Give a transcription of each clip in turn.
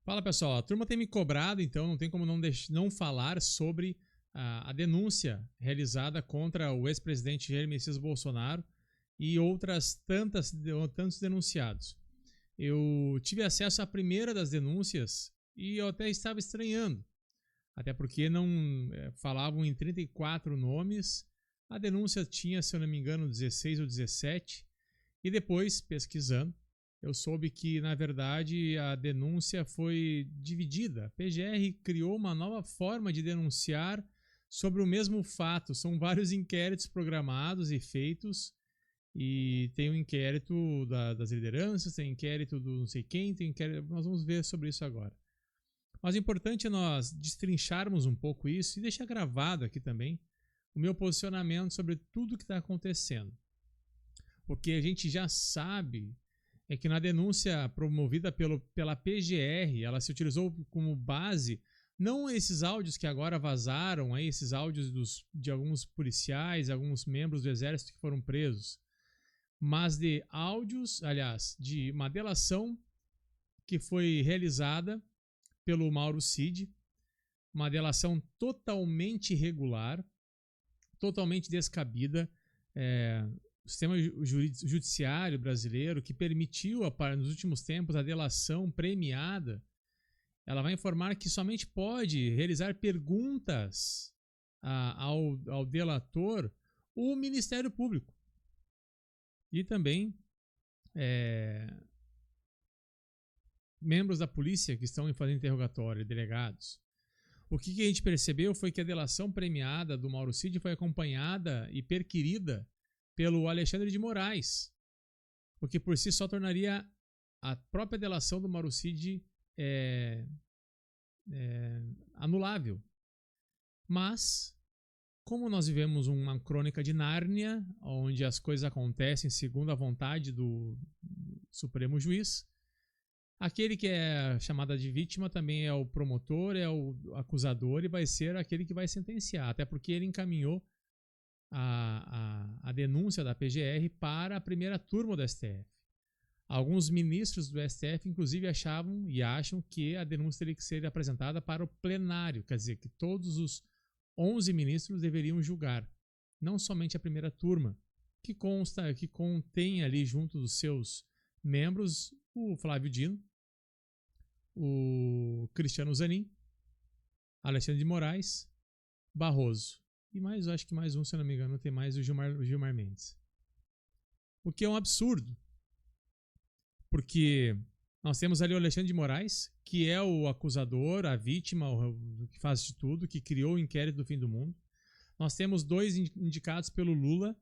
Fala pessoal, a turma tem me cobrado, então não tem como não falar sobre a denúncia realizada contra o ex-presidente Jair Messias Bolsonaro e tantos denunciados. Eu tive acesso à primeira das denúncias e eu até estava estranhando, até porque não falavam em 34 nomes, a denúncia tinha, se eu não me engano, 16 ou 17, e depois, pesquisando, eu soube que, na verdade, a denúncia foi dividida. A PGR criou uma nova forma de denunciar sobre o mesmo fato. São vários inquéritos programados e feitos. E tem um inquérito das lideranças, tem inquérito do não sei quem, tem inquérito. Nós vamos ver sobre isso agora. Mas o importante é nós destrincharmos um pouco isso e deixar gravado aqui também o meu posicionamento sobre tudo que está acontecendo. O que a gente já sabe é que na denúncia promovida pela PGR, ela se utilizou como base não esses áudios que agora vazaram, esses áudios de alguns policiais, alguns membros do exército que foram presos, mas de áudios, aliás, de uma delação que foi realizada pelo Mauro Cid, uma delação totalmente irregular, totalmente descabida, o sistema judiciário brasileiro que permitiu, nos últimos tempos, a delação premiada, ela vai informar que somente pode realizar perguntas ao delator o Ministério Público. E também membros da polícia que estão fazendo interrogatório, delegados. O que a gente percebeu foi que a delação premiada do Mauro Cid foi acompanhada e perquirida pelo Alexandre de Moraes, o que por si só tornaria a própria delação do Mauro Cid anulável. Mas, como nós vivemos uma crônica de Nárnia, onde as coisas acontecem segundo a vontade do Supremo Juiz, aquele que é chamado de vítima também é o promotor, é o acusador e vai ser aquele que vai sentenciar, até porque ele encaminhou a denúncia da PGR para a primeira turma do STF. Alguns ministros do STF, inclusive, achavam e acham que a denúncia teria que ser apresentada para o plenário, quer dizer, que todos os 11 ministros deveriam julgar, não somente a primeira turma, que contém ali junto dos seus membros o Flávio Dino, o Cristiano Zanin, Alexandre de Moraes, Barroso. E mais, acho que mais um, se eu não me engano, tem mais o Gilmar Mendes. O que é um absurdo. Porque nós temos ali o Alexandre de Moraes, que é o acusador, a vítima, o que faz de tudo, que criou o inquérito do fim do mundo. Nós temos dois indicados pelo Lula,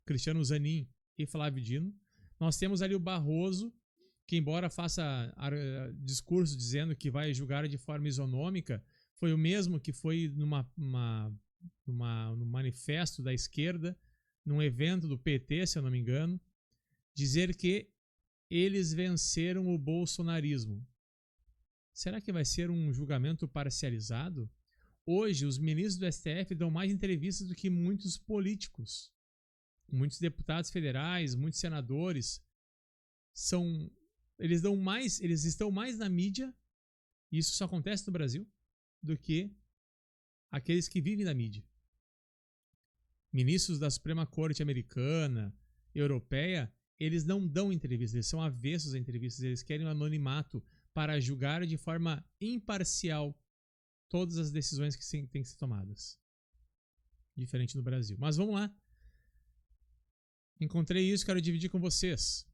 Cristiano Zanin e Flávio Dino. Nós temos ali o Barroso, que embora faça discurso dizendo que vai julgar de forma isonômica, foi o mesmo que foi no manifesto da esquerda, num evento do PT, se eu não me engano, dizer que eles venceram o bolsonarismo. Será que vai ser um julgamento parcializado? Hoje, os ministros do STF dão mais entrevistas do que muitos políticos. Muitos deputados federais, muitos senadores eles estão mais na mídia, e isso só acontece no Brasil, do que aqueles que vivem na mídia. Ministros da Suprema Corte americana, europeia, eles não dão entrevistas, eles são avessos a entrevistas, eles querem um anonimato para julgar de forma imparcial todas as decisões que têm que ser tomadas. Diferente no Brasil. Mas vamos lá. Encontrei isso, quero dividir com vocês.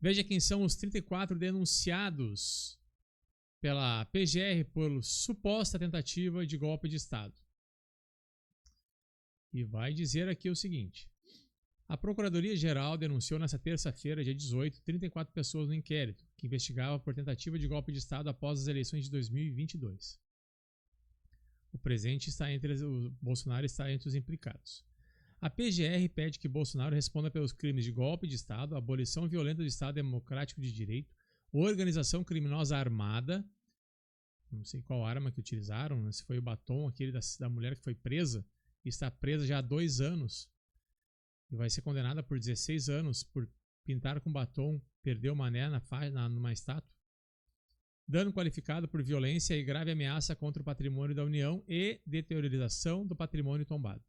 Veja quem são os 34 denunciados pela PGR por suposta tentativa de golpe de Estado. E vai dizer aqui o seguinte. A Procuradoria-Geral denunciou nesta terça-feira, dia 18, 34 pessoas no inquérito, que investigava por tentativa de golpe de Estado após as eleições de 2022. O Bolsonaro está entre os implicados. A PGR pede que Bolsonaro responda pelos crimes de golpe de Estado, abolição violenta do Estado Democrático de Direito, organização criminosa armada, não sei qual arma que utilizaram, se foi o batom aquele da mulher que foi presa, e está presa já há 2 anos, e vai ser condenada por 16 anos por pintar com batom, perder o mané numa estátua. dano qualificado por violência e grave ameaça contra o patrimônio da União e deteriorização do patrimônio tombado.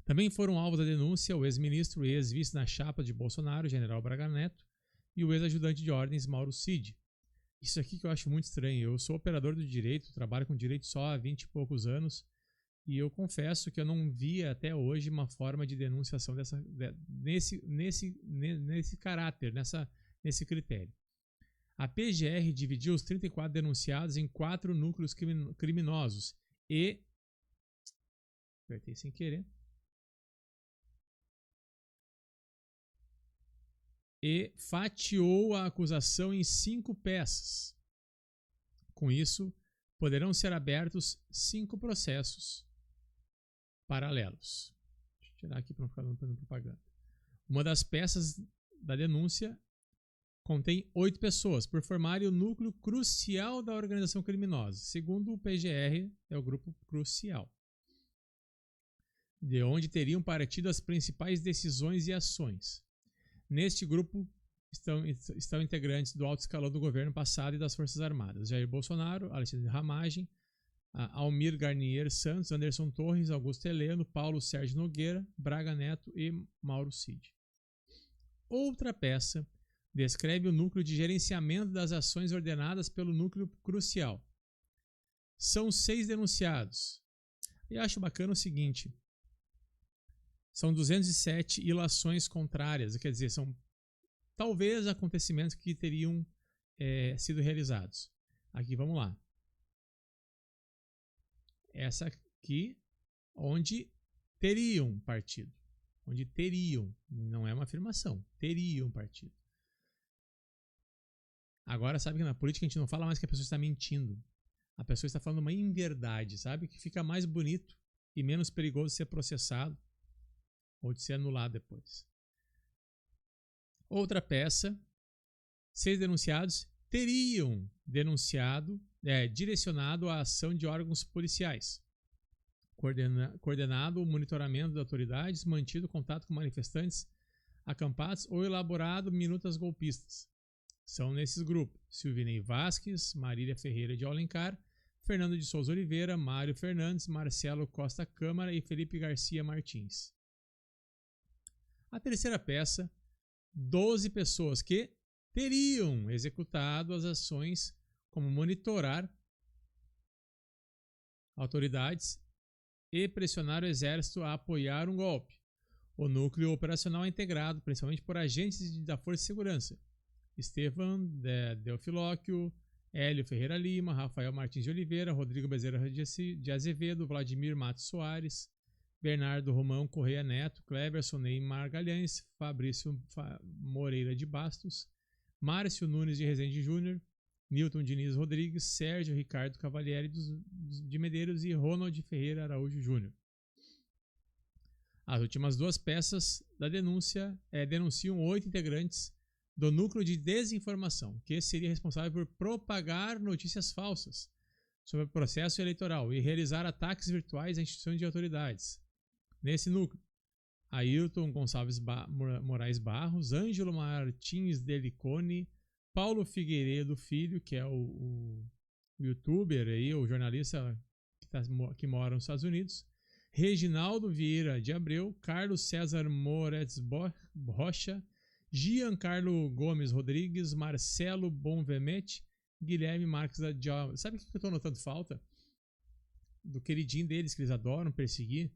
Também foram alvos da denúncia o ex-ministro e ex-vice na chapa de Bolsonaro, general Braga Neto, e o ex-ajudante de ordens, Mauro Cid. Isso aqui que eu acho muito estranho. Eu sou operador do direito, trabalho com direito só há 20 e poucos anos, e eu confesso que eu não via até hoje uma forma de denunciação nesse caráter, nesse critério. A PGR dividiu os 34 denunciados em 4 núcleos criminosos e... apertei sem querer. E fatiou a acusação em 5 peças. Com isso, poderão ser abertos 5 processos paralelos. Deixa eu tirar aqui para não ficar dando propaganda. Uma das peças da denúncia contém 8 pessoas, por formarem o núcleo crucial da organização criminosa. Segundo o PGR, é o grupo crucial, de onde teriam partido as principais decisões e ações. Neste grupo estão integrantes do alto escalão do governo passado e das Forças Armadas: Jair Bolsonaro, Alexandre Ramagem, Almir Garnier Santos, Anderson Torres, Augusto Heleno, Paulo Sérgio Nogueira, Braga Neto e Mauro Cid. Outra peça descreve o núcleo de gerenciamento das ações ordenadas pelo núcleo crucial. São 6 denunciados. E acho bacana o seguinte: são 207 ilações contrárias, quer dizer, são talvez acontecimentos que teriam sido realizados. Aqui, vamos lá. Essa aqui, onde teriam partido. Onde teriam, não é uma afirmação, teriam partido. Agora, sabe que na política a gente não fala mais que a pessoa está mentindo. A pessoa está falando uma inverdade, sabe? Que fica mais bonito e menos perigoso ser processado ou de ser anulado depois. Outra peça: 6 denunciados teriam direcionado a ação de órgãos policiais, coordenado o monitoramento de autoridades, mantido contato com manifestantes acampados ou elaborado minutas golpistas. São nesses grupos Silvinei Vasques, Marília Ferreira de Alencar, Fernando de Souza Oliveira, Mário Fernandes, Marcelo Costa Câmara e Felipe Garcia Martins. A terceira peça: 12 pessoas que teriam executado as ações como monitorar autoridades e pressionar o exército a apoiar um golpe. O núcleo operacional é integrado principalmente por agentes da Força de Segurança: Estevam Delfilóquio, Hélio Ferreira Lima, Rafael Martins de Oliveira, Rodrigo Bezerra de Azevedo, Vladimir Matos Soares, Bernardo Romão Correia Neto, Cleberson Ney Margalhães, Fabrício Moreira de Bastos, Márcio Nunes de Rezende Júnior, Newton Diniz Rodrigues, Sérgio Ricardo Cavalieri de Medeiros e Ronald Ferreira Araújo Júnior. As últimas 2 peças da denúncia denunciam 8 integrantes do núcleo de desinformação, que seria responsável por propagar notícias falsas sobre o processo eleitoral e realizar ataques virtuais a instituições de autoridades. Nesse núcleo, Ailton Gonçalves Moraes Barros, Ângelo Martins Delicone, Paulo Figueiredo Filho, que é o youtuber aí, o jornalista que mora nos Estados Unidos, Reginaldo Vieira de Abreu, Carlos César Moretz Rocha, Giancarlo Gomes Rodrigues, Marcelo Bonvemete, Guilherme Marques da Java. Sabe o que eu estou notando falta? Do queridinho deles, que eles adoram perseguir,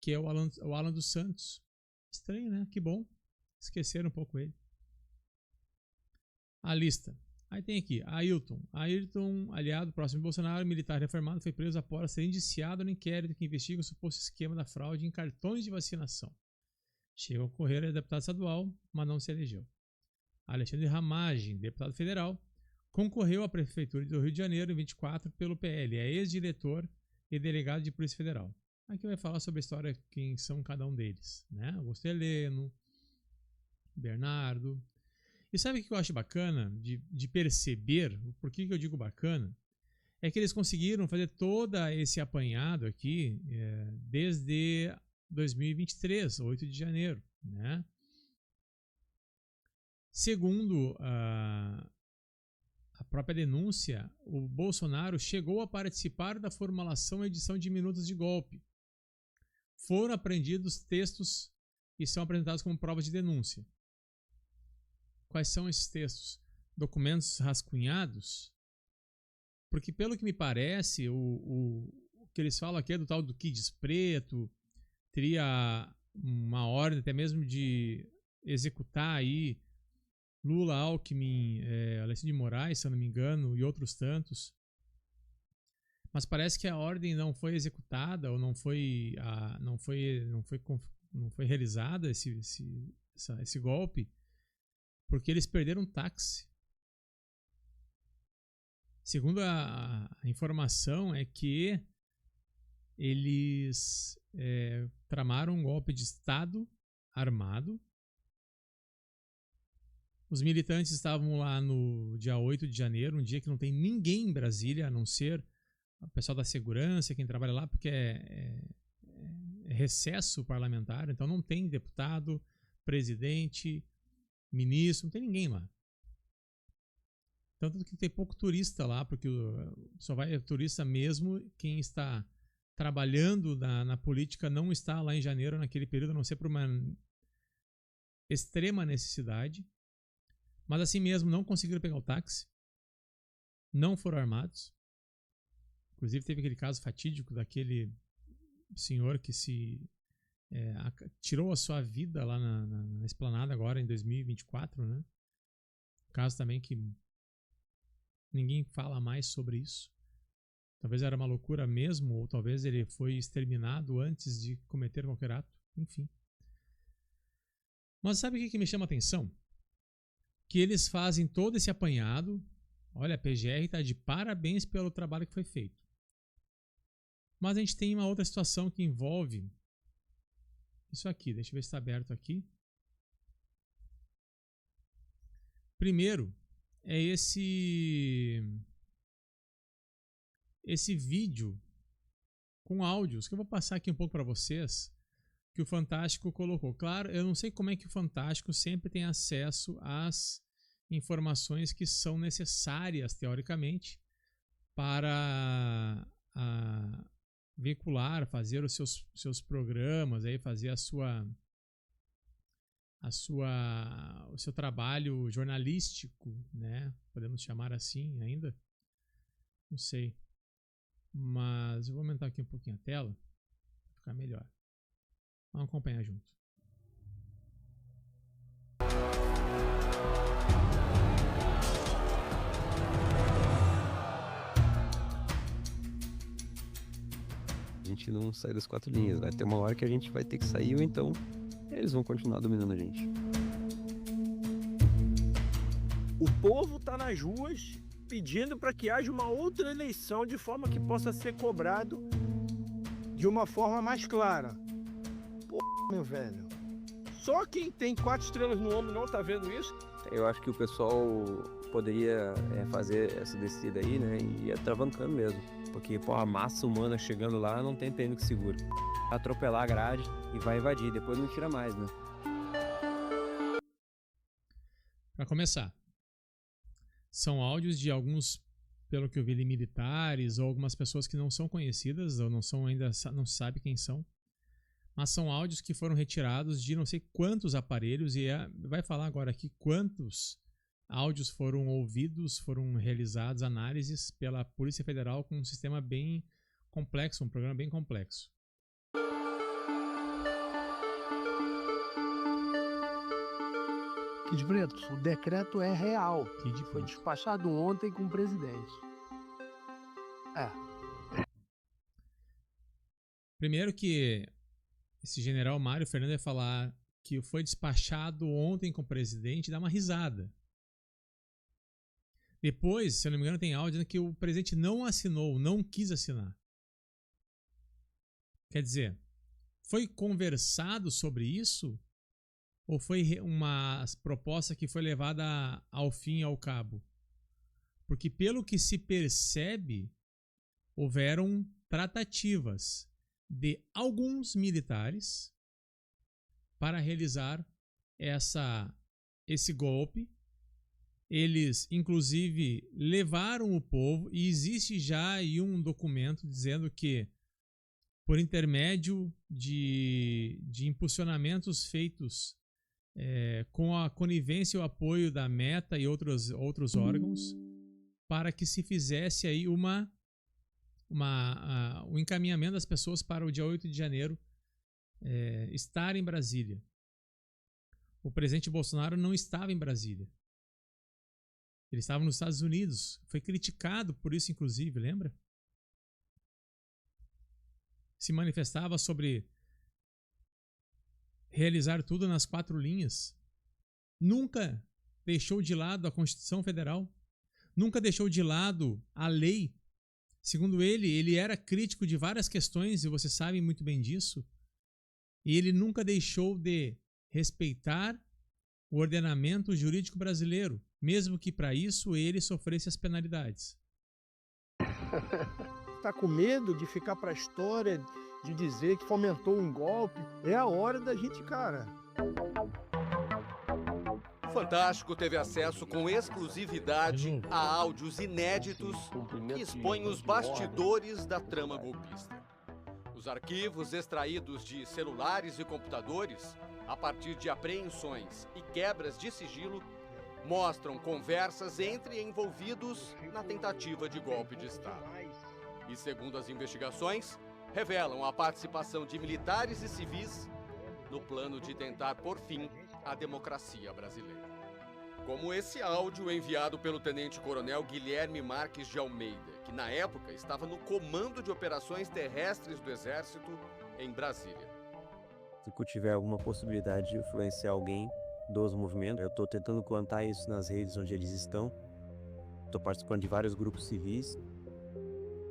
que é o Alan dos Santos. Estranho, né? Que bom. Esqueceram um pouco ele. A lista. Aí tem aqui, Ailton, aliado próximo de Bolsonaro, militar reformado, foi preso após ser indiciado no inquérito que investiga o suposto esquema da fraude em cartões de vacinação. Chegou a ocorrer a deputado estadual, mas não se elegeu. Alexandre Ramagem, deputado federal, concorreu à Prefeitura do Rio de Janeiro em 24 pelo PL, é ex-diretor e delegado de Polícia Federal. Aqui vai falar sobre a história, quem são cada um deles, né? Augusto Heleno, Bernardo. E sabe o que eu acho bacana de perceber? Por que eu digo bacana? É que eles conseguiram fazer todo esse apanhado aqui desde 2023, 8 de janeiro, né? Segundo própria denúncia, o Bolsonaro chegou a participar da formulação e edição de minutos de golpe. Foram apreendidos textos e são apresentados como provas de denúncia. Quais são esses textos? Documentos rascunhados? Porque, pelo que me parece, o que eles falam aqui é do tal do Kids Preto, teria uma ordem até mesmo de executar aí Lula, Alckmin, Alexandre de Moraes, se eu não me engano, e outros tantos. Mas parece que a ordem não foi executada ou não foi realizada esse golpe, porque eles perderam um táxi. Segundo a informação é que eles tramaram um golpe de Estado armado. Os militantes estavam lá no dia 8 de janeiro, um dia que não tem ninguém em Brasília, a não ser o pessoal da segurança, quem trabalha lá, porque é recesso parlamentar, então não tem deputado, presidente, ministro, não tem ninguém lá. Tanto que tem pouco turista lá, porque só vai turista mesmo quem está trabalhando na política, não está lá em janeiro, naquele período, a não ser por uma extrema necessidade. Mas assim mesmo, não conseguiram pegar o táxi, não foram armados. Inclusive teve aquele caso fatídico daquele senhor que tirou a sua vida lá na Esplanada agora em 2024, né? Caso também que ninguém fala mais sobre isso. Talvez era uma loucura mesmo, ou talvez ele foi exterminado antes de cometer qualquer ato. Enfim. Mas sabe o que me chama a atenção? Que eles fazem todo esse apanhado. Olha, a PGR está de parabéns pelo trabalho que foi feito. Mas a gente tem uma outra situação que envolve isso aqui. Deixa eu ver se está aberto aqui. Primeiro, é esse vídeo com áudios que eu vou passar aqui um pouco para vocês, que o Fantástico colocou. Claro, eu não sei como é que o Fantástico sempre tem acesso às informações que são necessárias, teoricamente, para veicular, fazer os seus programas, aí fazer o seu trabalho jornalístico, né? Podemos chamar assim ainda? Não sei. Mas eu vou aumentar aqui um pouquinho a tela para ficar melhor. Vamos acompanhar junto. A gente não sai das 4 linhas. Vai ter uma hora que a gente vai ter que sair, ou então eles vão continuar dominando a gente. O povo tá nas ruas pedindo para que haja uma outra eleição de forma que possa ser cobrado de uma forma mais clara. Pô, meu velho. Só quem tem 4 estrelas no ombro não tá vendo isso? Eu acho que o pessoal poderia fazer essa descida aí, né? E ir atravancando mesmo. Porque, pô, a massa humana chegando lá não tem pneu que segura. Atropelar a grade e vai invadir. Depois não tira mais, né? Para começar, são áudios de alguns, pelo que eu vi, militares ou algumas pessoas que não são conhecidas ou não se sabe quem são. Mas são áudios que foram retirados de não sei quantos aparelhos e vai falar agora aqui quantos áudios foram ouvidos, foram realizadas análises pela Polícia Federal com um sistema bem complexo, um programa bem complexo. Kid Preto, o decreto é real. Foi despachado ontem com o presidente. Primeiro que esse general Mário Fernando ia falar que foi despachado ontem com o presidente, dá uma risada. Depois, se eu não me engano, tem áudio dizendo que o presidente não assinou, não quis assinar. Quer dizer, foi conversado sobre isso? Ou foi uma proposta que foi levada ao fim e ao cabo? Porque pelo que se percebe, houveram tratativas de alguns militares para realizar esse golpe Eles, inclusive, levaram o povo, e existe já aí um documento dizendo que, por intermédio de impulsionamentos feitos com a conivência e o apoio da Meta e outros órgãos, para que se fizesse aí um encaminhamento das pessoas para o dia 8 de janeiro estar em Brasília. O presidente Bolsonaro não estava em Brasília. Ele estava nos Estados Unidos. Foi criticado por isso, inclusive, lembra? Se manifestava sobre realizar tudo nas 4 linhas. Nunca deixou de lado a Constituição Federal. Nunca deixou de lado a lei. Segundo ele era crítico de várias questões, e você sabe muito bem disso. E ele nunca deixou de respeitar o ordenamento jurídico brasileiro, mesmo que para isso ele sofresse as penalidades. Tá com medo de ficar para a história, de dizer que fomentou um golpe? É a hora da gente, cara. O Fantástico teve acesso com exclusividade a áudios inéditos que expõem os bastidores da trama golpista. Os arquivos extraídos de celulares e computadores, a partir de apreensões e quebras de sigilo, mostram conversas entre envolvidos na tentativa de golpe de Estado. E, segundo as investigações, revelam a participação de militares e civis no plano de tentar pôr fim à democracia brasileira. Como esse áudio enviado pelo tenente-coronel Guilherme Marques de Almeida, que na época estava no comando de operações terrestres do Exército em Brasília. Se eu tiver alguma possibilidade de influenciar alguém dos movimentos, eu estou tentando plantar isso nas redes onde eles estão. Estou participando de vários grupos civis.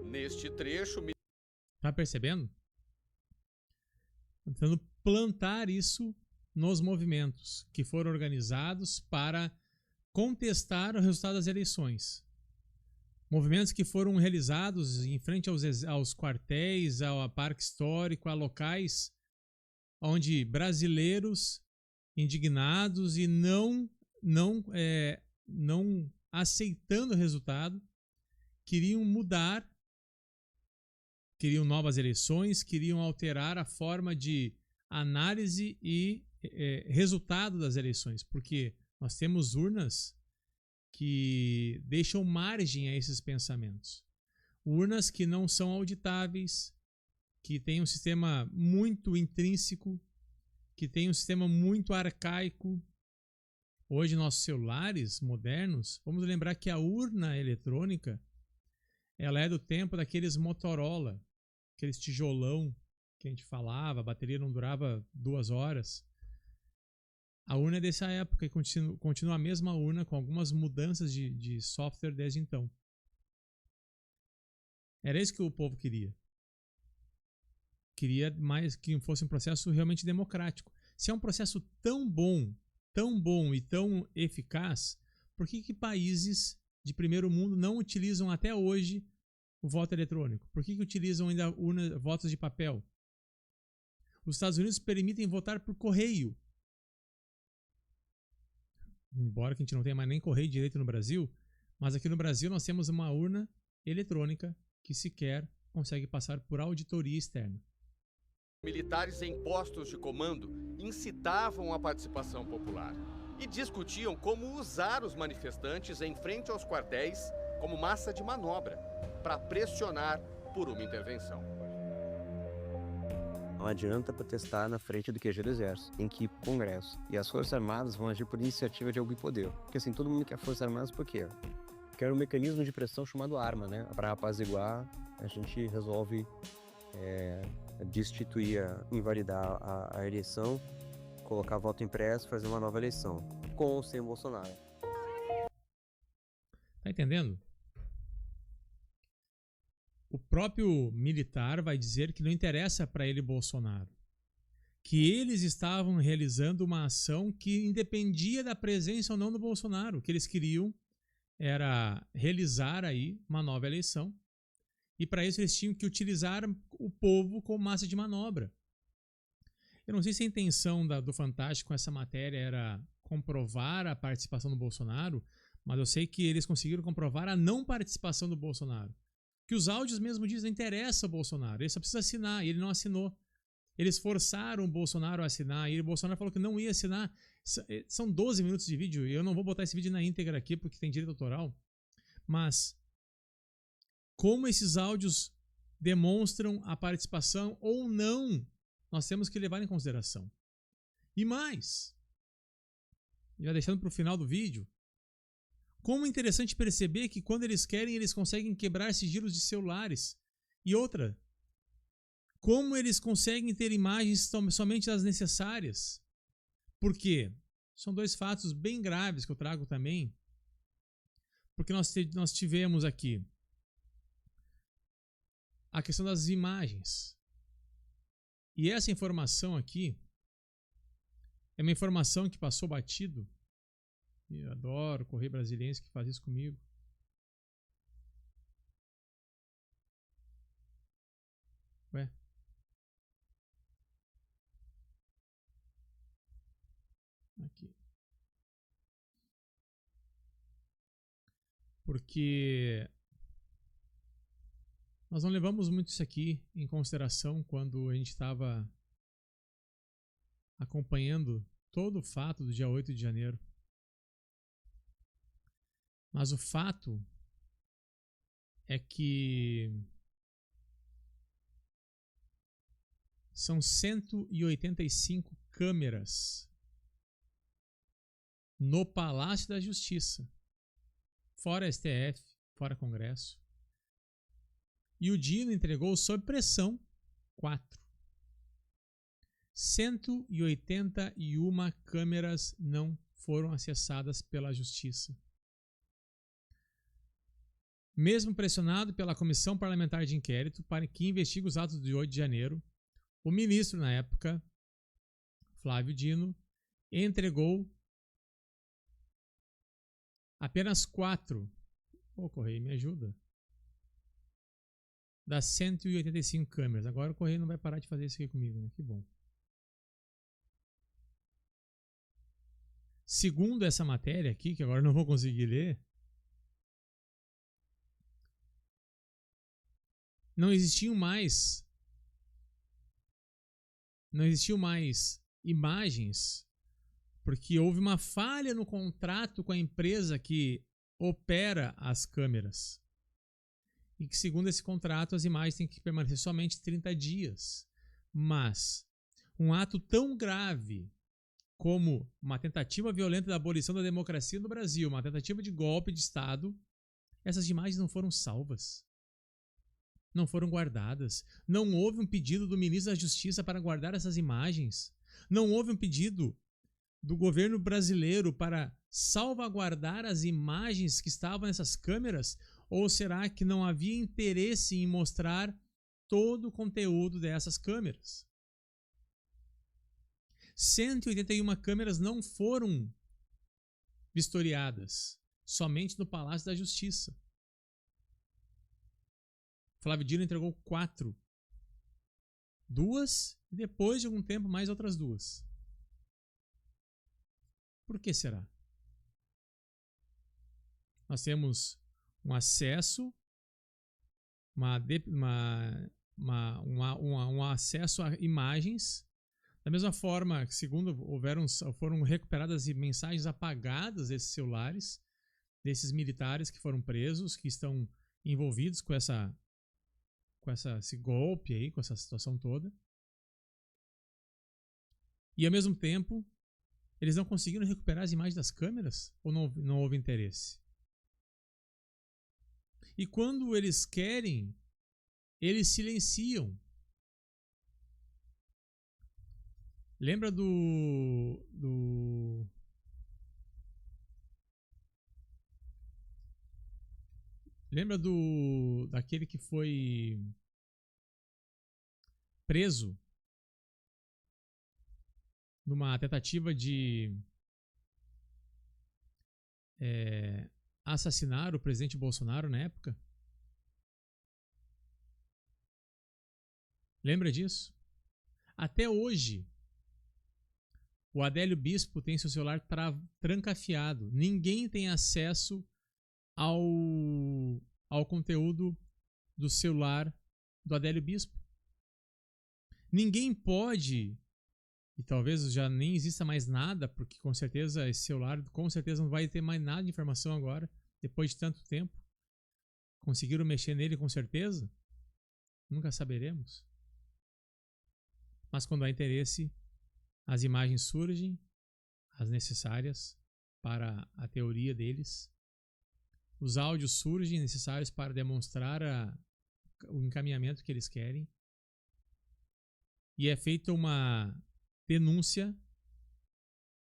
Neste trecho... Tá percebendo? Tentando plantar isso nos movimentos que foram organizados para contestar o resultado das eleições. Movimentos que foram realizados em frente aos quartéis, ao parque histórico, a locais onde brasileiros indignados e não aceitando o resultado queriam mudar, queriam novas eleições, queriam alterar a forma de análise e resultado das eleições, porque nós temos urnas que deixam margem a esses pensamentos. Urnas que não são auditáveis, que têm um sistema muito intrínseco, que têm um sistema muito arcaico. Hoje, nossos celulares modernos, vamos lembrar que a urna eletrônica, ela é do tempo daqueles Motorola, aqueles tijolão que a gente falava, a bateria não durava 2 horas. A urna é dessa época e continua a mesma urna, com algumas mudanças de software desde então. Era isso que o povo queria. Queria mais que fosse um processo realmente democrático. Se é um processo tão bom e tão eficaz, por que países de primeiro mundo não utilizam até hoje o voto eletrônico? Por que utilizam ainda votos de papel? Os Estados Unidos permitem votar por correio. Embora que a gente não tenha mais nem correio direito no Brasil, mas aqui no Brasil nós temos uma urna eletrônica que sequer consegue passar por auditoria externa. Militares em postos de comando incitavam a participação popular e discutiam como usar os manifestantes em frente aos quartéis como massa de manobra para pressionar por uma intervenção. Não adianta protestar na frente do QG do Exército, tem que ir pro Congresso. E as Forças Armadas vão agir por iniciativa de algum poder. Porque assim, todo mundo quer Forças Armadas por quê? Quer um mecanismo de pressão chamado arma, né? Para apaziguar, a gente resolve destituir, invalidar a eleição, colocar voto impresso, fazer uma nova eleição, com ou sem Bolsonaro. Tá entendendo? O próprio militar vai dizer que não interessa para ele Bolsonaro, que eles estavam realizando uma ação que independia da presença ou não do Bolsonaro. O que eles queriam era realizar aí uma nova eleição, e para isso eles tinham que utilizar o povo como massa de manobra. Eu não sei se a intenção do Fantástico com essa matéria era comprovar a participação do Bolsonaro, Mas eu sei que eles conseguiram comprovar a não participação do Bolsonaro. Que os áudios mesmo dizem, não interessa o Bolsonaro, ele só precisa assinar, e ele não assinou. Eles forçaram o Bolsonaro a assinar, e o Bolsonaro falou que não ia assinar. São 12 minutos de vídeo, e eu não vou botar esse vídeo na íntegra aqui, porque tem direito autoral. Mas, como esses áudios demonstram a participação ou não, nós temos que levar em consideração. E mais, já deixando para o final do vídeo, como é interessante perceber que quando eles querem, eles conseguem quebrar sigilos de celulares. E outra, como eles conseguem ter imagens somente as necessárias. Por quê? São dois fatos bem graves que eu trago também. Porque nós tivemos aqui a questão das imagens. E essa informação aqui é uma informação que passou batido. Eu adoro o Correio Brasiliense que faz isso comigo. Ué? Aqui. Porque nós não levamos muito isso aqui em consideração quando a gente estava acompanhando todo o fato do dia 8 de janeiro. Mas o fato é que são 185 câmeras no Palácio da Justiça, fora STF, fora Congresso. E o Dino entregou sob pressão 4. 181 câmeras não foram acessadas pela Justiça. Mesmo pressionado pela Comissão Parlamentar de Inquérito para que investigue os atos de 8 de janeiro, o ministro na época, Flávio Dino, entregou apenas 4. Ô, Correio, me ajuda. Das 185 câmeras. Agora o Correio não vai parar de fazer isso aqui comigo, né? Que bom. Segundo essa matéria aqui, que agora eu não vou conseguir ler, não existiam mais imagens, porque houve uma falha no contrato com a empresa que opera as câmeras. E que, segundo esse contrato, as imagens têm que permanecer somente 30 dias. Mas um ato tão grave como uma tentativa violenta da abolição da democracia no Brasil, uma tentativa de golpe de Estado, essas imagens não foram salvas. Não foram guardadas. Não houve um pedido do ministro da Justiça para guardar essas imagens. Não houve um pedido do governo brasileiro para salvaguardar as imagens que estavam nessas câmeras? Ou será que não havia interesse em mostrar todo o conteúdo dessas câmeras? 181 câmeras não foram vistoriadas, somente no Palácio da Justiça. Flávio Dino entregou 4. 2 e depois de algum tempo mais outras 2. Por que será? Nós temos um acesso, um acesso a imagens, da mesma forma que, segundo foram recuperadas mensagens apagadas desses celulares, desses militares que foram presos, que estão envolvidos com esse golpe aí, com essa situação toda. E ao mesmo tempo, eles não conseguiram recuperar as imagens das câmeras? Ou não houve interesse? E quando eles querem, eles silenciam. Lembra daquele que foi preso numa tentativa de assassinar o presidente Bolsonaro na época? Lembra disso? Até hoje, O Adélio Bispo tem seu celular trancafiado. Ninguém tem acesso ao conteúdo do celular do Adélio Bispo. Ninguém pode, e talvez já nem exista mais nada, porque com certeza esse celular com certeza não vai ter mais nada de informação agora, depois de tanto tempo. Conseguiram mexer nele com certeza? Nunca saberemos. Mas quando há interesse, as imagens surgem, as necessárias para a teoria deles. Os áudios surgem necessários para demonstrar o encaminhamento que eles querem. E é feita uma denúncia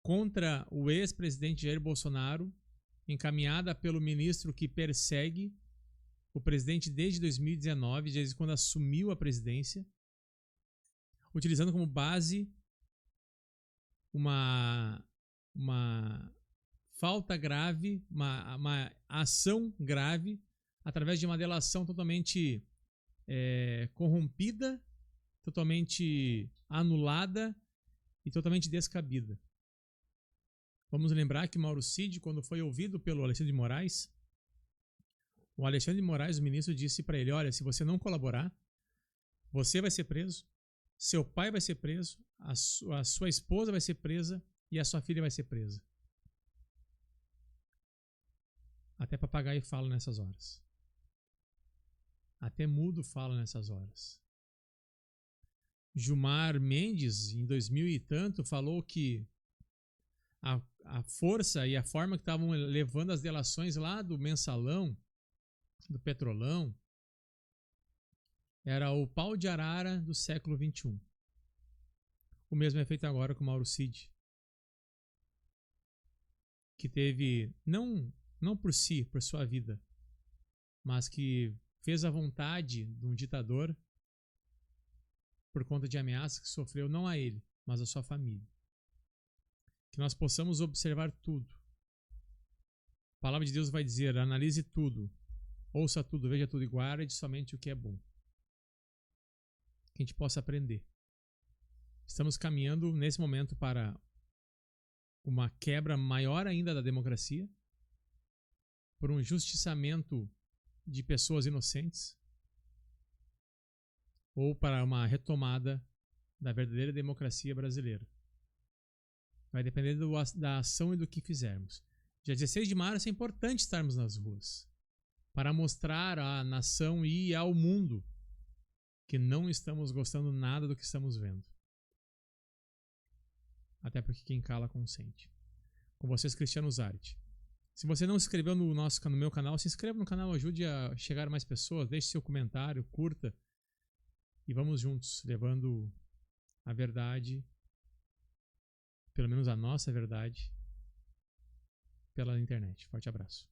contra o ex-presidente Jair Bolsonaro, encaminhada pelo ministro que persegue o presidente desde 2019, desde quando assumiu a presidência, utilizando como base uma falta grave, uma ação grave, através de uma delação totalmente corrompida, totalmente anulada e totalmente descabida. Vamos lembrar que Mauro Cid, quando foi ouvido pelo Alexandre de Moraes, o Alexandre de Moraes, o ministro, disse para ele: olha, se você não colaborar, você vai ser preso, seu pai vai ser preso, a sua esposa vai ser presa e a sua filha vai ser presa. Até papagaio fala nessas horas. Até mudo fala nessas horas. Gilmar Mendes, em 2000 e tanto, falou que a força e a forma que estavam levando as delações lá do Mensalão, do Petrolão, era o pau de arara do século XXI. O mesmo é feito agora com Mauro Cid, que teve, não por si, por sua vida, mas que fez a vontade de um ditador por conta de ameaças que sofreu não a ele, mas a sua família. Que nós possamos observar tudo. A palavra de Deus vai dizer: analise tudo, ouça tudo, veja tudo e guarde somente o que é bom. Que a gente possa aprender. Estamos caminhando nesse momento para uma quebra maior ainda da democracia, por um justiçamento de pessoas inocentes, ou para uma retomada da verdadeira democracia brasileira. Vai depender da ação e do que fizermos. Dia 16 de março é importante estarmos nas ruas para mostrar à nação e ao mundo que não estamos gostando nada do que estamos vendo. Até porque quem cala consente. Com vocês, Cristiano Zardi. Se você não se inscreveu no meu canal, se inscreva no canal, ajude a chegar a mais pessoas, deixe seu comentário, curta. E vamos juntos, levando a verdade, pelo menos a nossa verdade, pela internet. Forte abraço.